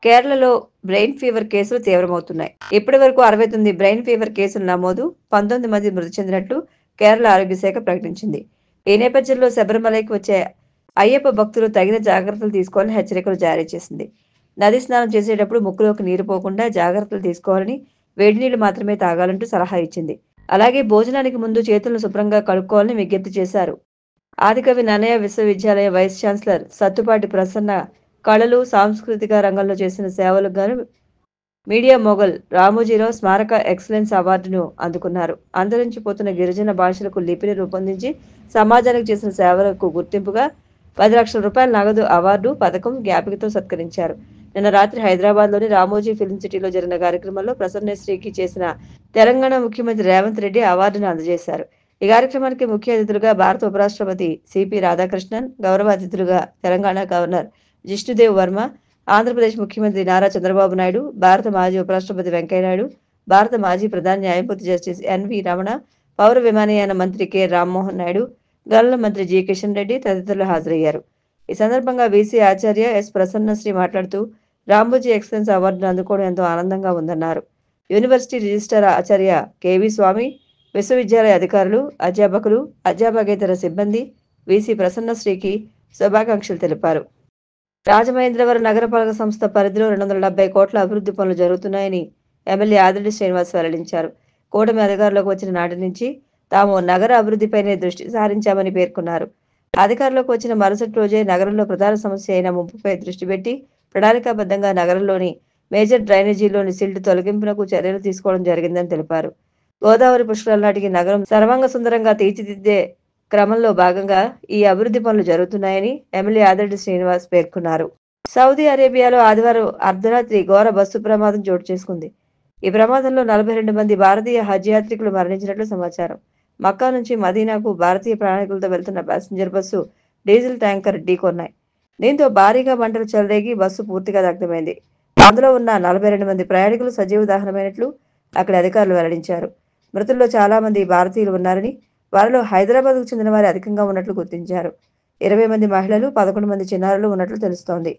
కేరళలో brain fever కేసులు తీవ్రమవుతున్నాయి. ఇప్పటి వరకు 69 బ్రెయిన్ ఫీవర్ కేసులు నమోదు, 19 మంది మృతి చెందినట్లు కేరళ ఆరోగ్య శాఖ ప్రకటించింది. ఈ నేపథ్యంలో శబరిమలైకి వచ్చే అయ్యప్ప భక్తులు తగిన జాగ్రత్తలు తీసుకోవాలని హెచ్చరికలు జారీ చేసింది. నది స్నానం చేసేటప్పుడు ముక్కులోకి నీరు పోకుండా జాగ్రత్తలు తీసుకోవాలని, వేడి నీళ్లు మాత్రమే తాగాలంటూ సలహా ఇచ్చింది. అలాగే భోజనానికి ముందు చేతులను శుభ్రంగా కడుక్కోవాలని విజ్ఞప్తి చేశారు. ఆదికవి నన్నయ్య విశ్వవిద్యాలయ వైస్ ఛాన్సలర్ సత్తుపాటి ప్రసన్న కళలు, సాంస్కృతిక రంగంలో చేసిన సేవలకు గాను మీడియా మొగల్ రామోజీరావు స్మారక ఎక్సలెన్స్ అవార్డును అందుకున్నారు. అంతరించిపోతున్న గిరిజన భాషలకు లిపిని రూపొందించి సమాజానికి చేసిన సేవలకు గుర్తింపుగా 10 లక్షల రూపాయల నగదు అవార్డు, పథకం, జ్ఞాపికతో సత్కరించారు. నిన్న రాత్రి హైదరాబాద్లోని రామోజీ ఫిల్మ్ సిటీలో జరిగిన కార్యక్రమంలో ప్రసన్నశ్రీకి చేసిన తెలంగాణ ముఖ్యమంత్రి రేవంత్ రెడ్డి అవార్డును అందజేశారు. ఈ కార్యక్రమానికి ముఖ్య అతిథులుగా భారత ఉపరాష్ట్రపతి సిపి రాధాకృష్ణన్, గౌరవ అతిథులుగా తెలంగాణ గవర్నర్ జిష్ణుదేవ్ వర్మ, ఆంధ్రప్రదేశ్ ముఖ్యమంత్రి నారా చంద్రబాబు నాయుడు, భారత మాజీ ఉపరాష్ట్రపతి వెంకయ్యనాయుడు, భారత మాజీ ప్రధాన న్యాయమూర్తి జస్టిస్ ఎన్వి రమణ, పౌర విమానయాన మంత్రి కె రామ్మోహన్ నాయుడు, గనుల మంత్రి జి కిషన్ రెడ్డి తదితరులు హాజరయ్యారు. ఈ సందర్భంగా వీసీ ఆచార్య ఎస్ ప్రసన్నశ్రీ మాట్లాడుతూ రామోజీ ఎక్సలెన్స్ అవార్డును అందుకోవడం ఎంతో ఆనందంగా ఉందన్నారు. యూనివర్సిటీ రిజిస్ట్రార్ ఆచార్య కెవి స్వామి, విశ్వవిద్యాలయ అధికారులు, అధ్యాపకులు, అధ్యాపకేతర సిబ్బంది వీసీ ప్రసన్నశ్రీకి శుభాకాంక్షలు తెలిపారు. రాజమహేంద్రవరం నగరపాలక సంస్థ పరిధిలో 270 కోట్ల అభివృద్ధి పనులు జరుగుతున్నాయని ఎమ్మెల్యే ఆదిరెడ్డి శ్రీనివాస్ వెల్లడించారు. కూటమి అధికారంలోకి వచ్చిన నాటి నుంచి తాము నగర అభివృద్ధిపైనే దృష్టి సారించామని పేర్కొన్నారు. అధికారంలోకి వచ్చిన మరుసటి రోజే నగరంలో ప్రధాన సమస్య అయిన ముప్పుపై దృష్టి పెట్టి ప్రణాళికాబద్ధంగా నగరంలోని మేజర్ డ్రైనేజీలోని సిల్ట్ తొలగింపునకు చర్యలు తీసుకోవడం జరిగిందని తెలిపారు. గోదావరి పుష్కరాల నాటికి నగరం సర్వాంగ సుందరంగా తీర్చిదిద్దే క్రమంలో భాగంగా ఈ అభివృద్ధి పనులు జరుగుతున్నాయని ఎమ్మెల్యే ఆదిరెడ్డి శ్రీనివాస్ పేర్కొన్నారు. సౌదీ అరేబియాలో ఆదివారం అర్ధరాత్రి ఘోర బస్సు ప్రమాదం చోటు చేసుకుంది. ఈ ప్రమాదంలో 42 మంది భారతీయ హజ్ యాత్రికులు మరణించినట్లు సమాచారం. మక్కా నుంచి మదీనాకు భారతీయ ప్రయాణికులతో వెళ్తున్న ప్యాసింజర్ బస్సు డీజిల్ ట్యాంకర్ ఢీకొన్నాయి. దీంతో భారీగా మంటలు చెలరేగి బస్సు పూర్తిగా దగ్ధమైంది. అందులో ఉన్న 42 మంది ప్రయాణికులు సజీవ దహనమైనట్లు అక్కడి అధికారులు వెల్లడించారు. మృతుల్లో చాలా మంది భారతీయులు ఉన్నారని, వారిలో హైదరాబాద్కు చెందిన వారు అధికంగా ఉన్నట్లు గుర్తించారు. 20 మంది మహిళలు, 11 మంది చిన్నారులు ఉన్నట్లు తెలుస్తోంది.